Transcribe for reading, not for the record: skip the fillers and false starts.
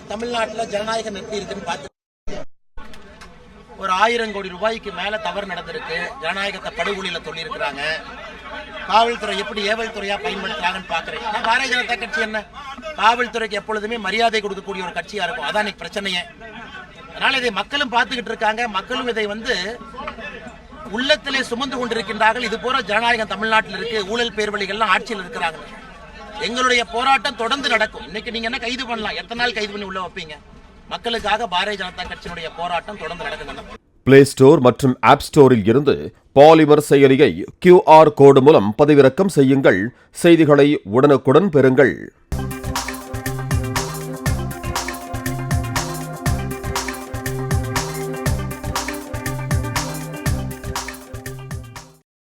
தமிழ்நாட்டில் ஜனநாயகம் எப்படி இருக்குன்னு பார்த்து ஒரு 1000 கோடி ரூபாய்க்கு மேல தவறு நடந்திருக்கு. ஜனநாயகத்தை படுகொலியில சொல்லி இருக்கிறாங்க. காவல்துறை எப்படி ஏவல் துறையா பயன்படுத்துறாங்கன்னு பாக்குறேன். பாரதிய ஜனதா கட்சி என்ன காவல்துறைக்கு எப்பொழுதுமே மரியாதை கொடுக்கக்கூடிய ஒரு கட்சியா இருக்கும். அதான் இன்னைக்கு பிரச்சனையே. அதனால இதை மக்களும் பார்த்துக்கிட்டு இருக்காங்க. மக்களும் இதை உள்ளத்திலே சுமந்து கொண்டிருக்கின்றார்கள். இது போல ஜனநாயகம் தமிழ்நாட்டில் இருக்கு. ஊழல் பேர்வழிகள்லாம் ஆட்சியில் இருக்கிறாங்க. எங்களுடைய போராட்டம் தொடர்ந்து நடக்கும். இன்னைக்கு நீங்க என்ன கைது பண்ணலாம், எத்தனை நாள் கைது பண்ணி உள்ள வைப்பீங்க? மக்களுக்காக பாரதிய ஜனதா கட்சியினுடைய போராட்டம் தொடர்ந்து நடக்குது. பிளே ஸ்டோர் மற்றும் ஆப் ஸ்டோரில் இருந்து பாலிமர் செயலியை QR கோடு மூலம் பதிவிறக்கம் செய்யுங்கள். செய்திகளை உடனுக்குடன் பெறுங்கள்.